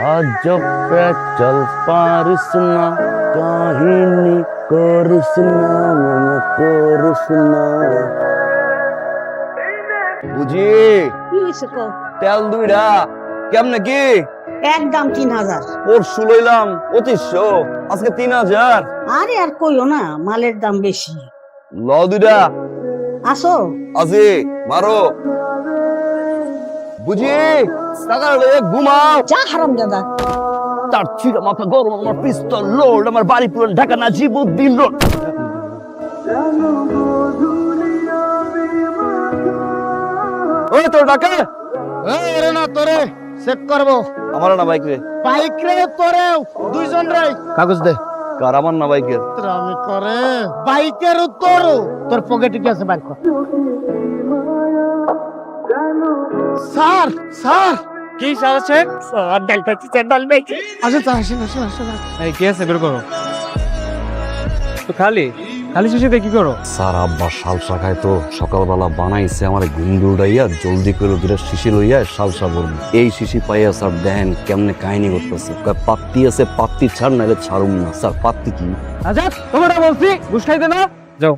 আজব চল পারিস না কাহিনী করিস না মনে করিস না বুঝি কি হয়েছে কো? তেল দুইটা কেমনে কি একদম 3000। পরশু লইলাম 2500 আজকে 3000 আরে আর কইও না, মালের দাম বেশি। ল দুইটা আসো। আজি মারো বুঝি সকালে ঘুমাও যা হারাম দাদা। তার ছিড়া মাথা গরম আমার পিস্তল লোড আমার বাড়ি পুরো ঢাকা নাজিবউদ্দিন রোড ওই তোর ডাকে এরে না তোরে চেক করবো। আমার না বাইক রে বাইক রে তোরে দুইজন রে কাগজ দে। কার আমার না বাইকের আমি করে বাইকের তোর তোর পকেটে কি আছে বাইক কর। স্যার স্যার কি স্যার আছে? স্যার ডালপাতি ডাল বেশি। আসেন স্যার আসেন আসেন আসেন। এই কি আছে বের করো। তো খালি খালি শিশিতে কি করো? স্যার আব্বা সালসা খায় তো সকালবেলা বানাইছে আমার ঘুম উড়াইয়া জলদি করে দুটা শিশি লইয়া সালসা করবো এই শিশি পাইয়া স্যার দেখেন কেমনে কাহিনী করতেছে পাত্তি আছে পাত্তি ছাড় নাহলে ছাড়ুম না স্যার পাত্তি কি আচ্ছা তোমরা বলছি ঘুষ খাইতে না যাও।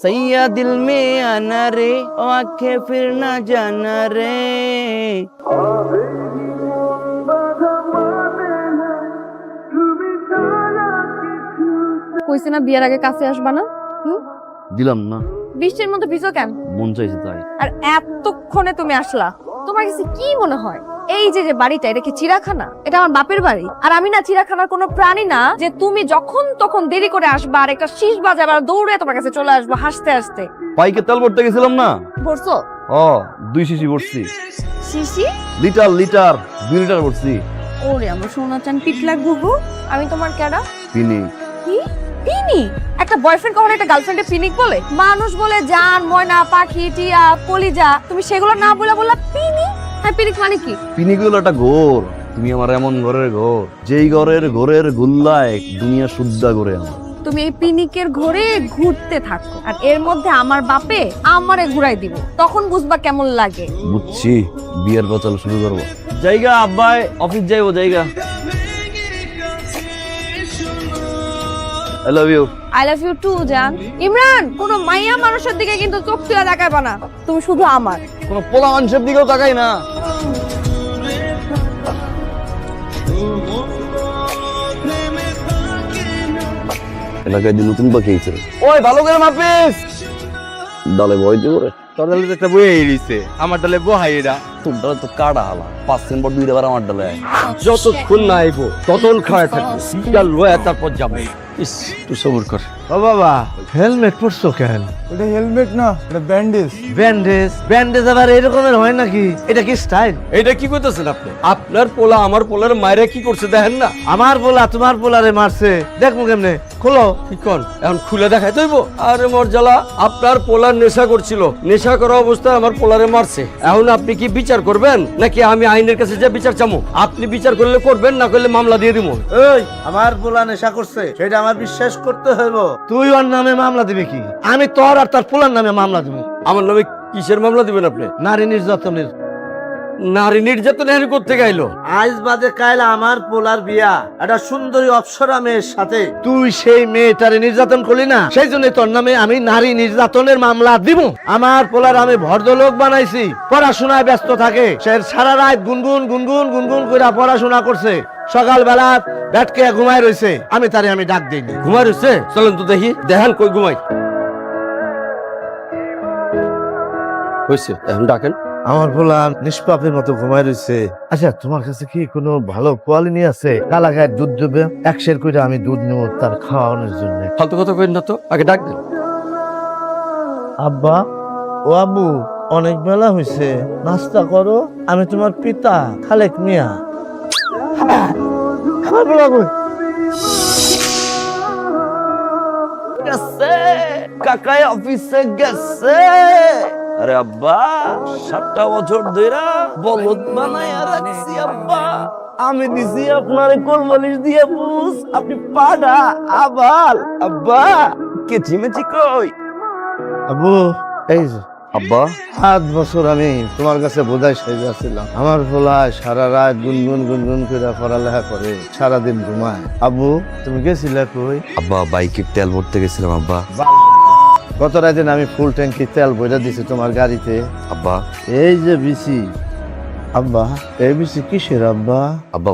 सैया दिल में आना रे आंखें फिर ना जाना रे কইছি না বিয়ের আগে কাছে আসবা না? দিলাম না বৃষ্টির মধ্যে ভিজো কেন? মন চাইছে তাই আর এতক্ষণে তুমি আসলা, তোমার কাছে কি মনে হয় এই যে যে বাড়িটা এটা কি চিড়াখানা? এটা আমার বাপের বাড়ি। আর আমি না চিড়াখানার কোনো প্রাণী না যে তুমি যখন তখন দেরি করে আসবা আর একটা শীষ বাজাবে আর দৌড়ে তোমার কাছে চলে আসবো হাসতে হাসতে। পাইকে তেল ভরতে গেছিলাম না ভরছো? ও 2 শিশি ভরছি শিশি? লিটার 2 লিটার ভরছি ওরে আমার সোনা চান পিটলা গুগু, আমি তোমার কেডা? পিনি কি পিনি? একটা বয়ফ্রেন্ড কখনো একটা গার্লফ্রেন্ডে পিনিক বলে? মানুষ বলে জান, ময়না, পাখি, টিয়া, কলিজা, তুমি সেগুলো না বলা পিনি? হ্যাঁ পিনিক মানে কি? পিনি গুলো একটা ঘোর তুমি আমার এমন ঘরের ঘর যেই ঘরের গুল্লায় দুনিয়া শুদ্ধা করে আমার তুমি এই পিনিকের ঘরে ঘুরতে থাকো আর এর মধ্যে আমার বাপে আমারে ঘুরাই দিব, তখন বুঝবা কেমন লাগে। বুঝছি বিয়ের বচল শুরু করবো জায়গা আব্বাই অফিস যাইবো জায়গা I love you I love you too জান। ইমরান, কোন মাইয়া মানুষের দিকে কিন্তু চোখ তুলে তাকাইবা না, তুমি শুধু আমার। কোনো পোলা মানুষের দিকেও তাকাই না এলাকায় যে নতুন পাখি আইছে ওই ভালো করে মাপিস ডালে বই দিব রে তোর ডালে তো একটা বই এরিছে, আমার ডালে বহাই এরা। তোর ডালে তো কাটা হালা 5 দিন পর 2 বার আমার ডালে আয়। যতক্ষণ না আইবো ততক্ষণ খাওয়া থাকবে, ডাল লয়া তারপর যাবে। ইস তুই সবুর কর ও বাবা হেলমেট পরছো কেন? এটা হেলমেট না, এটা ব্যান্ডেজ। ব্যান্ডেজ? ব্যান্ডেজ আবার এরকমের হয় নাকি? এটা কি স্টাইল? এটা কি করতেছেন আপনি? আপনার পোলা আমার পোলার মায়েরা কি করছে দেখেন না? আমার পোলা তোমার পোলারে মারছে, দেখবো কেমনে? খোলো। কি কোন এখন খুলে দেখাই তৈব? আরে মর্যালা, আপনার পোলার নেশা করছিল, নেশা করা অবস্থায় আমার পোলারে মারছে। এখন আপনি কি বিচার করবেন নাকি আমি আইনের কাছে যে বিচার চামো? আপনি বিচার করলে করবেন, না করলে মামলা দিয়ে দিব। এই আমার পোলা নেশা করছে সেটা আমার বিশ্বাস করতে হইব। তুই ওর নামে মামলা দিবে কি? আমি তোর আর তার পোলার নামে মামলা দিব। আমার নামে কিসের মামলা দিবেন আপনি? নারী নির্যাতনের। নারী নির্যাতন এখানে করতে গাইলো? আজ বাদে কাল আমার পোলার বিয়া একটা সুন্দরী অপ্সরা মেয়ের সাথে, তুই সেই মেয়েটারে নির্যাতন করলি না, সেই জন্য তোর নামে আমি নারী নির্যাতনের মামলা দিব। আমার পোলার আমি ভদ্রলোক বানাইছি, পড়াশোনায় ব্যস্ত থাকে, সে সারা রাত গুনগুন গুনগুন গুনগুন করে পড়াশোনা করছে, সকালবেলা ব্যাটকে ঘুমায় রয়েছে, আমি ডাক দিইনি। ঘুমাই রয়েছে? চলেন তো দেখি, দেখান কই ঘুমাই। হয়েছে, এখন ডাকেন। আমার পোলা নিষ্পাপের মতো ঘুমায় রয়েছে। আচ্ছা তোমার কাছে কি কোনো ভালো কোয়ালিটি আছে? কালা গায়ের দুধ দেবে, 1 সের করে আমি দুধ নেবো তার খাওয়ানোর জন্য। ফালতু কথা কইন না তো, আগে ডাক দেন। আব্বা, ও আব্বু, অনেক বেলা হয়েছে, নাস্তা করো, আমি তোমার পিতা খালেক মিয়া। আমার পোলা কই? গেছে কাকাই অফিসে গেছে আরে আব্বা 7টা বছর ধরে বলদ বানায়া রাখছি আব্বা আমি দিছি আপনার কোলবালিশ দিয়ে বুঝ আপনি পাড়া আবাল আব্বা কে চিমেচি কই আব্বু এই যে আব্বা 7 বছর আমি তোমার কাছে বোঝাই সেজেছিলাম। আমার পোলা সারা রাত গুনগুন গুনগুন করে পড়ালেখা করে, সারাদিন ঘুমায়। আব্বু তুমি গেছিলে কই? আব্বা বাইকের তেল ভরতে গেছিলাম আব্বা। গত রাতে আমি ফুল ট্যাঙ্কি তেল বইটা দিছি তোমার গাড়িতে। আব্বা এই যে বিসি, আব্বা এই বিসি কিসের আব্বা? আব্বা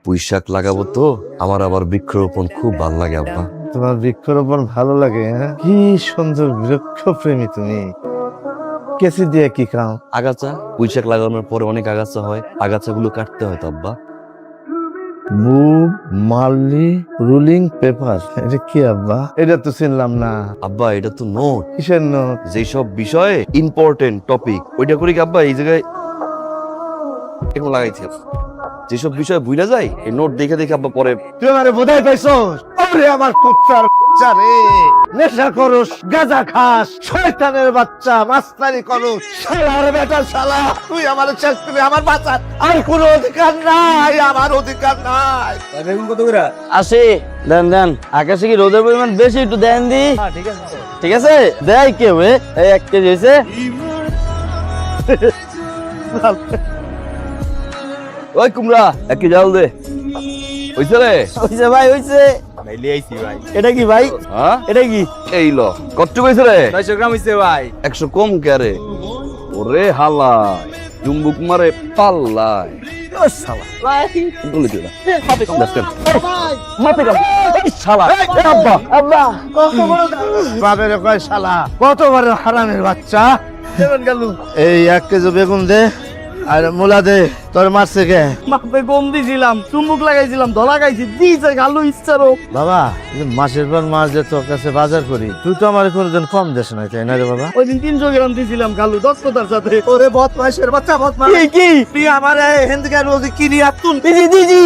পুঁইশাক লাগাবো তো, আমার আবার বৃক্ষরোপণ খুব ভালো লাগে আব্বা। তোমার বৃক্ষরোপণ ভালো লাগে? হ্যাঁ, কি সুন্দর বৃক্ষ প্রেমী তুমি। কেসি দিয়ে কি খাও? আগাছা, পুঁইশাক লাগানোর পরে অনেক আগাছা হয়, আগাছাগুলো কাটতে হয় তো আব্বা। বুক মার্লি রুলিং পেপার, এটা কি আব্বা? এটা তো চিনলাম না। আব্বা এটা তো নোট, কিসের নোট? যেসব বিষয়ে ইম্পর্টেন্ট টপিক ওইটা করি কি আব্বা এই জায়গায় এখন লাগাইছি। যেসব বিষয় ভুলে যায় এই নোট দেখে দেখে আব্বা পরে। তুই আমারে বোধাই পাইছো? ওরে আমার কুত্তার বাচ্চা রে, নেশা করস, গাঁজা খাস, শয়তানের বাচ্চা, মাস্তানি করস, শালার বেটা শালা। তুই আমার চাকরি, আমার বাচ্চা আর কোনো অধিকার নাই, আমার অধিকার নাই। আসে দেন দেন। আকাশে কি রোদের পরিমাণ বেশি? একটু দেন দি। ঠিক আছে দেয় কেউ এই 1 কেজি হয়েছে। ওই কুমড়া এক কেজি জাল দে। হইছে রে? হয়েছে ভাই হয়েছে। এটা কি ভাই? হ্যাঁ এটা কি? এই লো কত কইছে রে? 900 গ্রাম হয়েছে ভাই। 100 কম কে রে? ওরে হালাই জুম্বুক মারে পাল্লাই। ও শালা বলে দিও না। শালা আব্বা আব্বা বাবের কয় শালা, কত বড় হারামের বাচ্চা। এই 1 কেজি বেগুন দে আর মূলা দে। তোর মারছে কে? মাপে কম দিছিলাম, চুম্বুক লাগাইছিলাম, ধলা খাইছি, দিছে গালু ইচ্ছারো। বাবা মাসের পর মাস যে তোর কাছে বাজার করি, তুই তো আমার কোনোদিন কম দেশ নাই, তাই না রে বাবা? ওই দিন 300 গ্রাম দিছিলাম গালু দক্ষতার সাথে। ওরে বদমাইশের বাচ্চা, বদমাইশ। কি কি তুই আমার হেন্দিকে রোজি কিনি আর তুই দিদি দিদি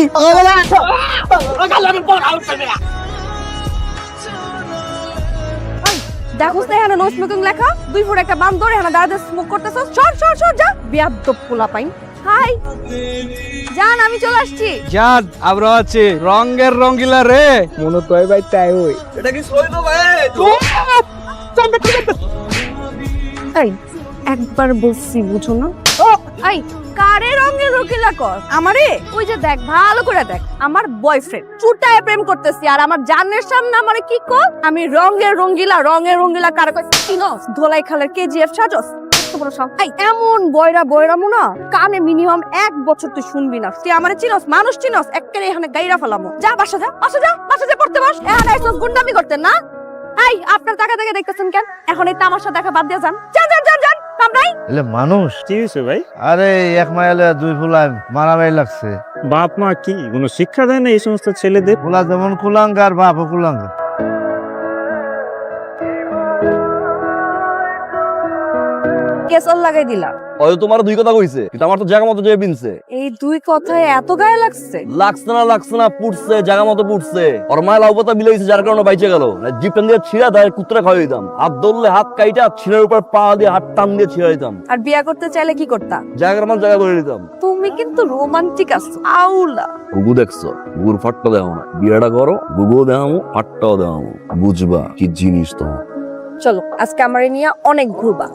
দেখোস না এখানে নো স্মোকিং লেখা, 2 ফুট একটা বান্দর এখানে দাঁড়াতে স্মোক করতেছ। সর সর সর যা, বিয়াদ্দপ পোলা পাইন। হাই জান, আমি চলে আসছি। জান আমরা আছে রঙের রঙিলা রে মনে তো ভাই তাই ওই। এটা কি সই তো ভাই? এই একবার বলছি বুঝো না? ও এই কারে রঙের রঙিলা কর? আমারে ওই যে দেখ, ভালো করে দেখ, আমার বয়ফ্রেন্ড চুটায় প্রেম করতেছি আর আমার জানের সামনে আমারে কি কর? আমি রঙের রঙিলা কার কই চিনো? ধোলাই খালের কেজিএফ সাজস। এই এমন বয়রা না, কানে মিনিমাম 1 বছর তুই শুনবি না। তুই আমারে চিনস, মানুষ চিনস, এক্কেরে এখানে গাইরা ফেলামো। যা বাসা যা পড়তে বস। এখানে এসে গুন্ডামি করতেন না? এই আপনার টাকা থেকে দেখতেছেন কেন? এখন এই তামাশা দেখা বাদ দিয়ে যান। যান কামড়াই। এলে মানুষ কি হয়েছে ভাই? আরে 1 মাইলে 2 ফুলায় মারামারি লাগছে। বাপ মা কি কোনো শিক্ষা দেয় না এই সমস্ত ছেলেদের? ফুলা যেমন কুলাঙ্গার, বাপও কুলাঙ্গার। কেসল লাগাই দিলা। ওই তোমার 2 কথা কইছে, কিন্তু আমার তো জায়গা মতো যে বিনছে। এই 2 কথায় এত গায়ে লাগছে? লাগছে না পুড়ছে, জায়গা মতো পুড়ছে। ওর মায়ের লাউপাতা বিলাইছে, যার কারণে বাইচে গেল। জিপটান দিয়ে ছিঁড়া দেয়, কুত্রা খাওয়াই দিতাম। হাত ধরলে হাত কাইটা, ছিঁড়ার উপর পা দিয়ে হাত টান দিয়ে ছিঁড়া দিতাম। আর বিয়া করতে চাইলে কি করতা? জায়গার মান জায়গা করে দিতাম। তুমি কিন্তু রোমান্টিক আছো। আউলা গুগু দেখছো? গুগুর ফাট্টা দেওয়া না, বিয়েটা করো, গুগু দেওয়ামো, ফাট্টাও দেওয়ামো, বুঝবা কি জিনিস তো। চলো আজকে আমারে নিয়ে অনেক ঘুরবা।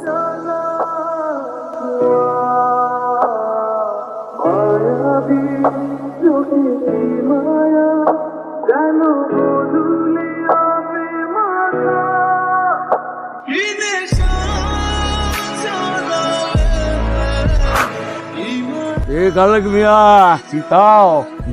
এ গালক মিয়া কি তাও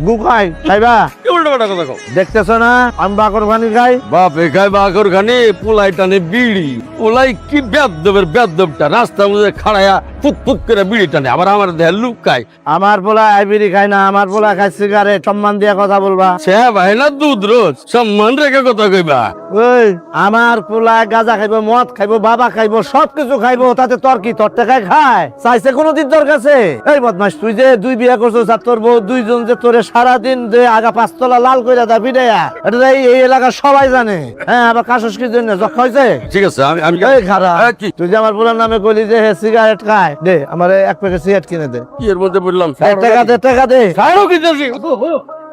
গু খাই খাইবা? কি উল্টো কথা কথা কও? দেখতেছ না আমি বাকর পানি খাই? বাপে খাই বাকর খানি, পোলাই টানে বিড়ি। পোলাই কি বেদবটা রাস্তার মধ্যে খাড়ায়া ফুট করে বিড়ি টানে, আবার আমার দেহ লুকায়। আমার পোলা আইবিরি খাই না, আমার পোলা খাই সিগারেট। সম্মান দিয়া কথা বলবা। সে ভাই না দুধ রোজ, সম্মান রেখে কথা কইবা। ওই আমার পোলা গাঁজা খাইবো, মদ খাইবো, বাবা খাইবো, সবকিছু খাইবো, তাতে তোর কি? তোর টাকায় খায়? চাইছে কোনোদিন তোর কাছে? এই বদমাস, তুই যে 2 বিয়া করছিস আর তোর বউ 2 জন যে তোরে সারাদিন যে আগা 5 তলা লাল কইরা দা বিড়াইয়া, এটা এই এলাকার সবাই জানে। হ্যাঁ, আবার কাশস কি জন্য যক্ষা হইছে? ঠিক আছে আমি এই খারাপ, কি তুই যে আমার পোলার নামে কইলি যে হে সিগারেট খায়, দে আমারে 1 প্যাকেট সিগারেট কিনে দে। কি এর মধ্যে বললাম? এই টাকা দে, টাকা দে। ছাড়ো কি দিছি?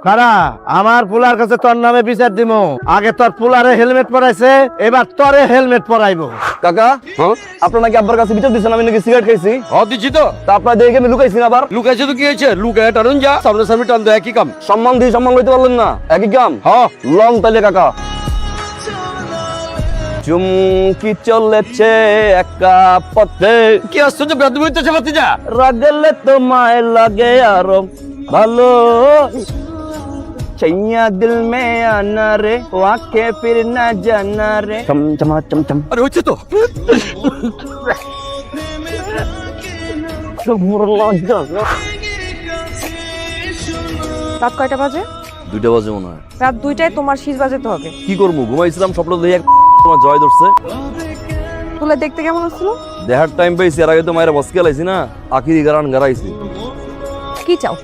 কারা আমার পোলার কাছে তোর নামে বিচার দিমু। আগে তোর পোলারে হেলমেট পরাইছে, এবার তোরে হেলমেট পরাইবো। কাকা আপনার নাকি আব্বার কাছে বিচার দিচ্ছেন আমি নাকি সিগারেট খাইছি? দিচ্ছি তো। তা আপনার দেখে আমি লুকাইছি না আবার? লুকাইছে তো কি হয়েছে? লুকায় টানুন যা, সামনে সামনে টান দো, একই কাম। সম্মান দিয়ে সম্মান লইতে পারলেন না, একই কাম। লং তাইলে কাকা। চুমকি চলেছে একা পথে, কি আশ্চর্য বেদবি হইতেছে ভাতিজা। রাগলে তোমায় লাগে আরো ভালো, চাইয়া দিল মে আনা রে ওয়াকে ফির না জানা রে। চমচমা চমচম। আরে হচ্ছে তো। রাত কয়টা বাজে? 2টা বাজে মনে হয়। রাত 2টায় তোমার শীষ বাজাতে হবে। কি করবো, ঘুমাইছিলাম স্বপ্ন দেখে তোমার জয় ধরছে। তুলে দেখতে কেমন হচ্ছিল? দেহার টাইম পাইছি, এর আগে তো মায়ের বসকে লাইছি না, আখিরি গারান গারাইছি। কি চাও?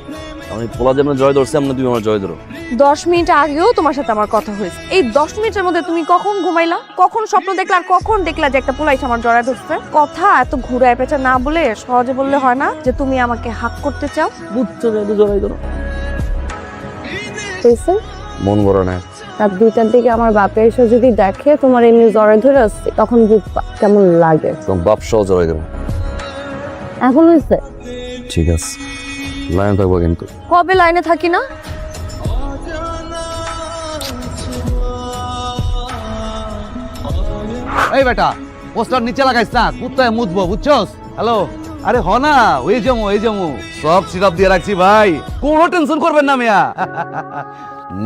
আমি পোলা যেমন জয় ধরছে আমরা তুমি আমার জয় ধরো। 10 মিনিট আগেও তোমার সাথে আমার কথা হয়েছে। এই 10 মিনিটের মধ্যে তুমি কখন ঘুমাইলা, কখন স্বপ্ন দেখলা, আর কখন দেখলা যে একটা পোলাই আমার জড়ায় ধরছে? কথা এত ঘুরায় পেঁচা না বলে সহজে বললে হয় না যে তুমি আমাকে হাক করতে চাও? বুঝছো না জয় ধরো। মন ভরে না। রাত 2টার দিকে আমার বাপের এসে যদি দেখে তোমার এমনি জ্বরে ধরে আসছে, তখন বুঝবা কেমন লাগে। তোমার বাপ সহ জয় ধরো। এখন হয়েছে? ঠিক আছে, লাইন থাকবো কিন্তু। কবে লাইনে থাকি না? এই বেটা, পোস্টার নিচে লাগাইছ না, কুত্তায় মুতবো, বুঝছস? হ্যালো, আরে হ না, ওই জমু সব সিরাপ দিয়ে রাখছি ভাই, কোনো টেনশন করবেন না মিয়া।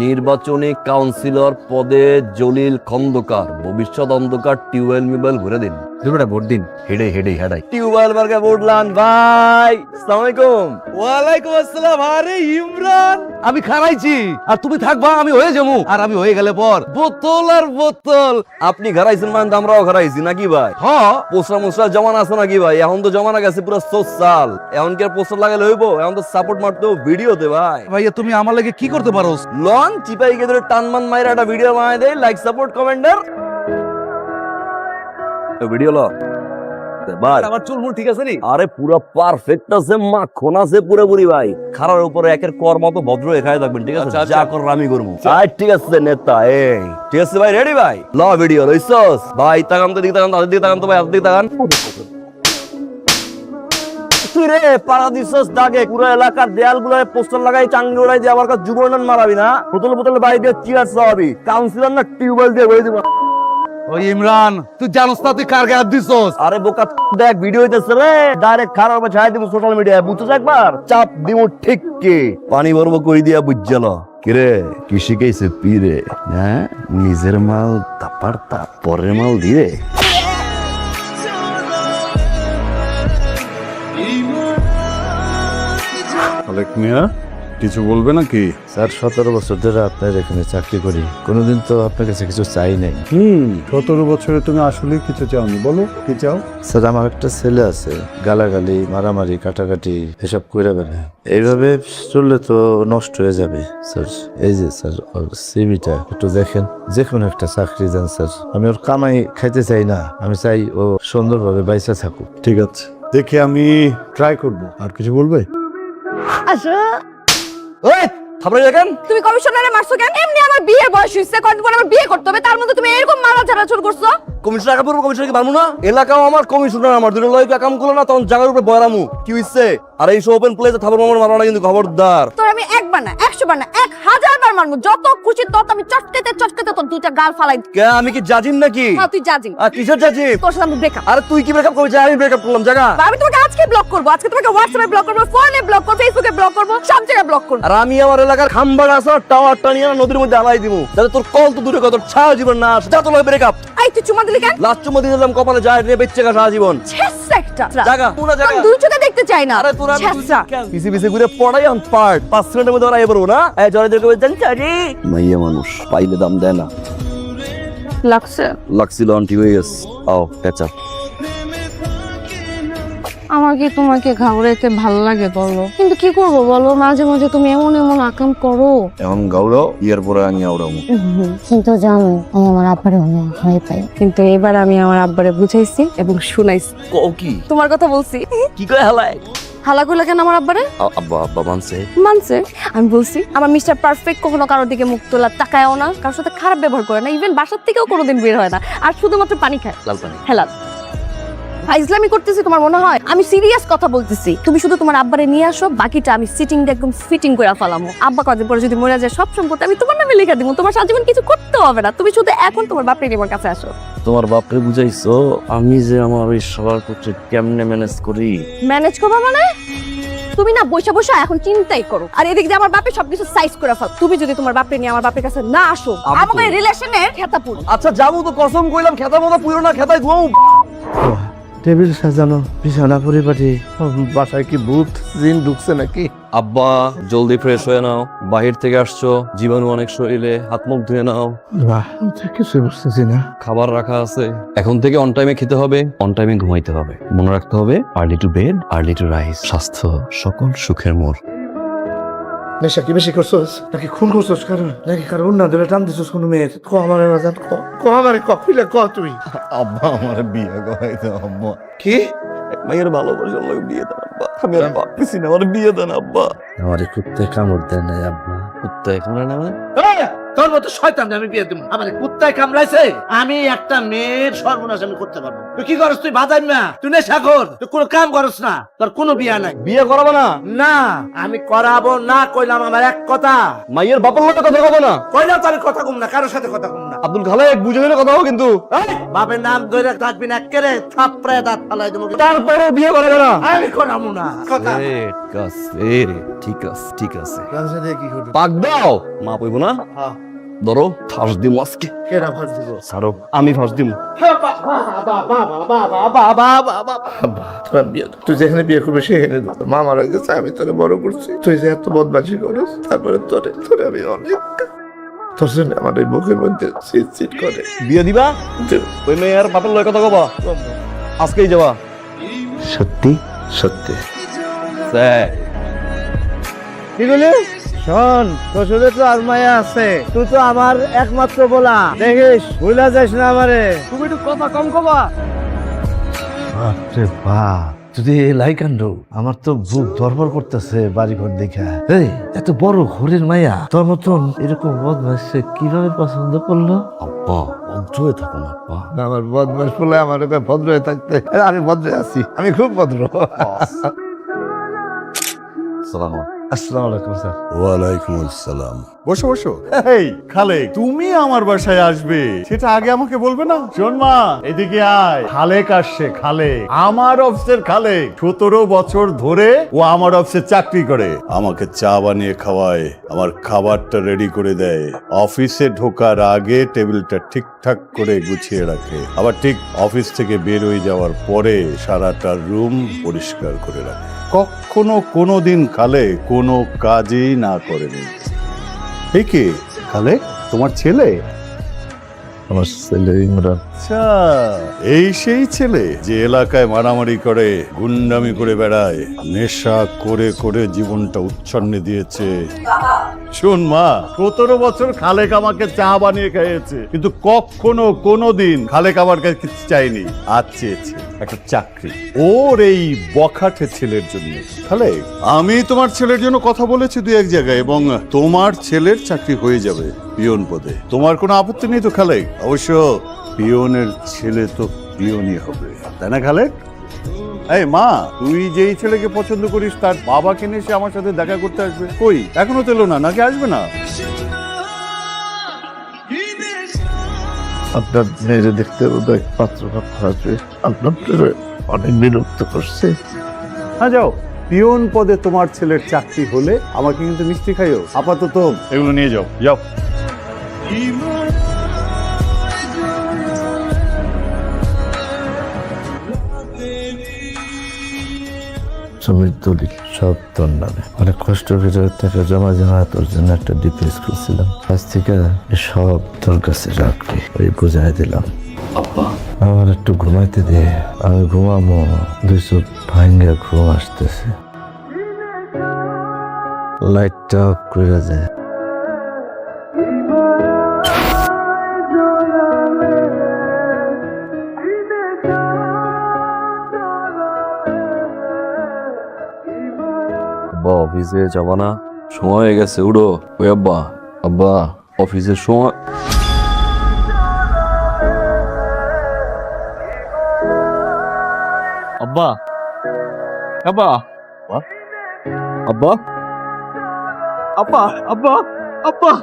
নির্বাচনী কাউন্সিলর পদে জলিল খন্দকার, ভবিষ্যৎ অন্ধকার টিউবওয়েল মিউবয়েল ঘুরে দিন। দুটোটা ভোট দিন। হেডাই টিউবওয়েল মার্কে ভোট লান ভাই। আসসালামু আলাইকুম। ওয়ালাইকুম আসসালাম। আরে ইমরান, আমি খারাইছি আর তুমি থাকবা, আমি হয়ে যাবো। আর আমি হয়ে গেলে পর বোতল আর বোতল। আপনি ঘরাইছেন মানে তো আমরাও ঘরাইছি নাকি ভাই? হ্যাঁ, পোস্টার মোস্টার জমানা আছে নাকি ভাই? এখন তো জমানা গেছে পুরো সোশ্যাল। এখন কি আর পোস্টার লাগালে হইব? এখন তো সাপোর্ট মারতে ভিডিওতে ভাই। ভাইয়া তুমি আমার লাগে কি করতে পারো? লন চিপাই কে ধরে টানমান মাইরা একটা ভিডিও বানাই দেয়, লাইক সাপোর্ট কমেন্টার ভিডিও ল ভাই। আমার চুল মুল ঠিক আছে নি? আরে পুরো পারফেক্ট আছে, মাখন আছে পুরোপুরি ভাই। খারার উপরে একের কর মতো ভদ্র এখানে থাকবেন, ঠিক আছে? যা করার আমি করবো। ঠিক আছে নেতা, এই ঠিক আছে ভাই, রেডি ভাই? ল ভিডিও লইছস ভাই? তাকান তো, দিকে তাকান, তাদের দিকে তাকান তো ভাই, দিকে তাকান। তুই রে পাড়া দিছস দাগে, পুরো এলাকার দেয়াল গুলায় পোস্টার লাগাই চাঙ্গি উড়াই দিয়ে আমার কাছে যুবনান মারাবি না? বোতলে বোতলে বাড়ি দিয়ে চিয়ার চাওয়াবি, কাউন্সিলর না টিউবওয়েল দিয়ে বই দিব। ওই ইমরান, তুই জানোস না তুই কার গায়ে দিছস? আরে বোকা দেখ ভিডিও হইতেছে রে, ডাইরেক্ট খারাপ ছাড়াই দিব সোশ্যাল মিডিয়ায়, বুঝছস? একবার চাপ দিব ঠিক কি পানি ভরবো কই দিয়া বুঝছাল। কিরে কি শিখাইছে পীরে? হ্যাঁ, নিজের মাল তাপার তা পরের মাল দিয়ে। খালেক মিয়া কিছু বলবে নাকি? স্যার 17 বছর ধরে আপনার এখানে চাকরি করি, কোনোদিন তো আপনার কাছে কিছু চাই নাই। 17 বছরে তুমি আসলে কিছু চাওনি, বলো কি চাও? স্যার আমার একটা ছেলে আছে, গালাগালি মারামারি কাটাকাটি এসব করে বেড়ে, এইভাবে চললে তো নষ্ট হয়ে যাবে। স্যার এই যে স্যার ওর সিভিটা একটু দেখেন, যে কোনো একটা চাকরি দেন স্যার। আমি ওর কামাই খাইতে চাই না, আমি চাই ও সুন্দরভাবে বাইসা থাকুক। ঠিক আছে, দেখি আমি ট্রাই করব। আর কিছু বলবে? আচ্ছা, ওই থাপড়ে দেখেন। তুমি কমিশনারে মারছো কেন? এমনি আমার বিয়ের বয়স হইছে, কতদিন পর আমার বিয়ে করতে হবে, তার মধ্যে তুমি এরকম মারা ছাড়া শুরু করছো। কমিশনার টাকা পড়বো, কমিশনার কি পারবো না? এলাকাও আমার, কমিশনার আমার, দুটো লয় কাম করলো না তখন জায়গার উপরে বয়রামু। কি হইছে? আর এই ওপেন প্লেসে থাপড় মারবো মারবো না কিন্তু, খবরদার। তোর আমি একবার না 100 বার না 1000 বার মারবো, যত খুশি তত আমি চটকেতে তোর দুইটা গাল ফালাই। কে আমি কি জাজিম নাকি? হ্যাঁ তুই জাজি। আর কিসের জাজিম? তোর সাথে আমি ব্রেকআপ। আরে তুই কি ব্রেকআপ করছিস? আমি ব্রেকআপ করলাম জায়গা। আমি তোমাকে আজকে ব্লক করব, আজকে তোমাকে হোয়াটসঅ্যাপে ব্লক করব, ফোনে ব্লক করব, ফেসবুকে ব্লক করব, সব জায়গায় ব্লক করব। আর আমি আমার এলাকার খাম্বার আছে টাওয়ারটা নিয়ে নদীর মধ্যে আলাই দিব, যাতে তোর কল তো দূরে কত ছায়া জীবন না আসে। যা তো লয় ব্রেকআপ। এই তুই চুমা দিলি কেন? লাস্ট চুমা দিয়ে দিলাম কপালে, যায় রে বেচ্চে গা সারা জীবন। ছেসরা একটা জায়গা পুরো জায়গা আমি দুই চোখে দেখতে চাই না। আরে তোরা ছেসরা পিছে পিছে ঘুরে পড়াই অন পার্ট 5 মিনিটের মধ্যে ওরা এবারও না এই জরে দেখে বলছেন চারি মাইয়া মানুষ পাইলে দাম দেয় না। লাগছে? লাগছিল আন্টি হয়ে গেছে। আও পেঁচা। আমার কি তোমাকে ঘাউড়াইতে ভালো লাগে বলো, কিন্তু কি করবো বলো, মাঝে মাঝে তুমি এমন এমন আকাম করো। এখন গাউড়ো ইয়ার পরে আমি আউড়ামু। কিন্তু জানো আমি আমার আব্বারে অনেক ভয় পাই, কিন্তু এবার আমি আমার আব্বারে বুঝাইছি এবং শুনাইছি। কও কি? তোমার কথা বলছি। কি কয় হালায়? হালা কইলা কেন আমার আব্বারে? আব্বা আব্বা মানছে। মানছে। আমি বলছি আমার মিস্টার পারফেক্ট কখনো কারোর দিকে মুখ তোলা তাকায়ও না, কারোর সাথে খারাপ ব্যবহার করে না, ইভেন বাসার থেকেও কোনোদিন বের হয় না, আর শুধুমাত্র পানি খায়, লাল পানি। হেলাল। ইসলামি করতেছি তোমার মনে হয়? আমি সিরিয়াস কথা বলতেছি। তুমি শুধু তোমার আব্বারে নিয়ে আসো, বাকিটা আমি সিটিং একদম ফিটিং করে ফেলামো। আব্বা কদিন পরে যদি মরে যায় সব সম্পত্তি আমি তোমার নামে লিখে দিব, তোমার সারা জীবন কিছু করতে হবে না। তুমি শুধু এখন তোমার বাপরে আমার কাছে আসো। তোমার বাপরে বুঝাইছো আমি যে আমার এই সবার করতে কেমনে ম্যানেজ করি? ম্যানেজ করবা মানে? তুমি না বসে বসে এখন চিন্তাই করো, আর এদিক দিয়ে আমার বাপে সবকিছু সাইজ করে ফেল। তুমি যদি তোমার বাপরে নিয়ে আমার বাপের কাছে না আসো, আমাকে রিলেশনের খেতা পুরো। আচ্ছা যাবো তো, কসম কইলাম খেতা মতো পুরো না, খেতাই ঘুমাও। টেবিল সাজানো, বিছানা পরিপাটি, বাসায় কি ভূত জিন ঢুকছে নাকি? আব্বা জলদি ফ্রেশ হয়ে নাও, বাহির থেকে আসছো, জীবাণু অনেক শরীরে, হাত মুখ ধুয়ে নাও। কিছু বুঝতেছি না। খাবার রাখা আছে, এখন থেকে অন টাইমে খেতে হবে, অন টাইমে ঘুমাইতে হবে, মনে রাখতে হবে early to bed early to rise. স্বাস্থ্য সকল সুখের মোড়। নেশা কি বেশি করছোস নাকি খুন করছোস কারণ, নাকি কারণ না ধরে টান দিছোস কোনো মেয়ের? ক আমারে বাজান, ক আমারে, ক খুলে ক তুই। আব্বা আমার বিয়ে করাইতে আব্বা। কি? মায়ের ভালোবাসার লোক বিয়ে দেন আব্বা, আমি আর পারতেছি না, আমার বিয়ে দেন আব্বা। আমার কুত্তে কামড় দেয় নাই আব্বা। কুত্তা এখন না মানে তোর মতো শয়তান আমি বিয়ে দেবো? আমার কুত্তায় কামড়াইছে, আমি একটা মেয়ের সর্বনাশ আমি করতে পারবো? তুই কি করস? তুই বাজাই না, তুই নেশা কর, তুই কোনো কাম করস না, তোর কোনো বিয়া নাই। বিয়ে করাবো না? না আমি করাবো না কইলাম, আমার এক কথা। মাইয়ের বাপের লোকের কথা কব না? কইলাম তার কথা কম না, কারোর সাথে কথা কম না। আব্দুল খালেক বুঝে গেলে কথা হোক কিন্তু। বাপের নাম ধরে থাকবি না, একেরে থাপড়ায় দাঁত ফালাই দেবো। তারপরে বিয়ে করে না? আমি করাবো না কথা। ঠিক আছে ঠিক আছে ঠিক আছে। কি করবি? পাক দাও, মা পইব না? ধরো ফাঁস দিম আজকে। কেরা ফাঁস দিব? ছাড়ো, আমি ফাঁস দিম। তুই যেখানে বিয়ে করবি সেখানে মা মারা গেছে, আমি তোরে বড় করছি, তুই যে এত বদমাশি করিস, তারপরে তোরে তোরে আমি অনেক তোর জন্য আমার এই বুকের মধ্যে চিট চিট করে। বিয়ে দিবা? ওই মেয়ের বাপের লয় কথা কবা, আজকেই যাবা? সত্যি সত্যি। কি বলে? শোন, তোর সাথে তো আর মায়া আছে, তুই তো আমার একমাত্র বলা, দেখিস ভুলা যাস না আমারে। তুমি একটু কথা কম কবা। বাপরে বাপ, যদি এলাই কাণ্ড, আমার তো বুক ধরপড় করতেছে বাড়ি ঘর দেখা। এই এত বড় ঘরের মায়া তোর মতন এরকম বদমাস কিভাবে পছন্দ করলো? আব্বা ভদ্র হয়ে থাকুন আব্বা। আমার বদমাস বলে আমার ভদ্র হয়ে থাকতে, আমি ভদ্র আছি, আমি খুব ভদ্র। আসসালামু আলাইকুম স্যার। ওয়ালাইকুম আসসালাম। বসো বসো। এই খালেক, তুমি আমার বাসায় আসবে সেটা আগে আমাকে বলবে না? শোন মা, এদিকে আয়। খালেক আসছে, খালেক আমার অফিসের খালেক। 17 বছর ধরে ও আমার অফিসে চাকরি করে, আমাকে চা বানিয়ে খাওয়ায়, আমার খাবারটা রেডি করে দেয়, অফিসে ঢোকার আগে টেবিলটা ঠিকঠাক করে গুছিয়ে রাখে, আবার ঠিক অফিস থেকে বের হয়ে যাওয়ার পরে সারাটা রুম পরিষ্কার করে রাখে। কখনো কোনোদিন খালে কোনো কাজই না করেনি। এই কি খালে, তোমার ছেলে? আমার ছেলে ইমরান। আচ্ছা, এই সেই ছেলে যে এলাকায় মারামারি করে, গুন্ডামি করে বেড়ায়, নেশা করে করে জীবনটা উচ্ছন্নে দিয়েছে। শোন মা, 17 বছর খালেক আমাকে চা বানিয়ে খাইয়েছে, কিন্তু কখনো কোনোদিন খালেক আমার কাছে কিছু চাইনি, আজ চেয়েছে একটা চাকরি ওর এই বখাটে ছেলের জন্য। খালেক, আমি তোমার ছেলের জন্য কথা বলেছি 2-1 জায়গায়, এবং তোমার ছেলের চাকরি হয়ে যাবে পিয়ন পদে। তোমার কোনো আপত্তি নেই তো খালেক? অবশ্য পিয়নের ছেলে তো পিয়নই হবে, তাই না খালেক? এই মা, তুই যেই ছেলেকে পছন্দ করিস তার বাবাকে নিয়ে সে আমার সাথে দেখা করতে আসবে। কই এখনো তো এলো না, নাকি আসবে না? আপনার মেয়েরে দেখতে বোধহয় পাত্রটা খারাপ, আপনার অনেক বিরক্ত করছে। হ্যাঁ যাও, পিয়ন পদে তোমার ছেলের চাকরি হলে আমাকে কিন্তু মিষ্টি খাইও। আপাতত এগুলো নিয়ে যাও, যাও। জমির দলিল সব তোর নামে, অনেক কষ্ট করে টাকা জমা জমা তোর জন্য একটা ডিপিএস করছিলাম, আজ থেকে সব তোর কাছে রাখবি, ওই বোঝাই দিলাম। আমার একটু ঘুমাইতে দে, আমি ঘুমামো, 2 চোখ ভাঙ্গা ঘুম আসতেছে। লাইটটা অফ করে যায়। আব্বা অফিসে যাবা না? সময় হয়ে গেছে, উঠো। ওই আব্বা, আব্বা অফিসের সময়। আব্বা, আব্বা, আব্বা, আব্বা, আব্বা, আব্বা,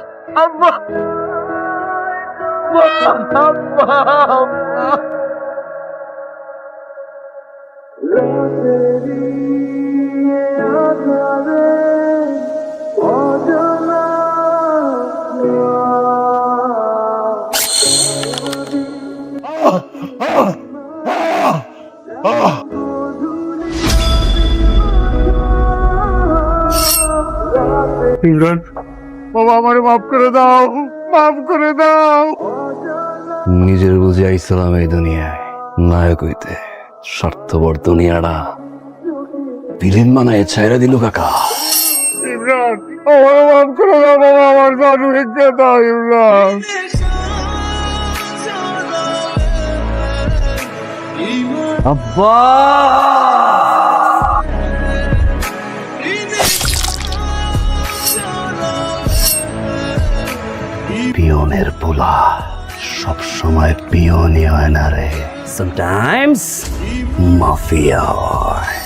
আব্বা, ইমরান বাবা, আমারে মাফ করে দাও, মাফ করে দাও। নিজের বুঝে আইসালাম এই দুনিয়ায় নায়ক হইতে, স্বার্থপর দুনিয়াটা ভিলেন বানায় ছাইরা দিল কাকা। ইমরান আমারে মাফ করে দাও বাবা, আমার জানু রেখে দাও ইমরান। আব্বা, পিয়নের পোলা সব সময় পিয়নই হয় না রে, সামটাইমস মাফিয়া হয়।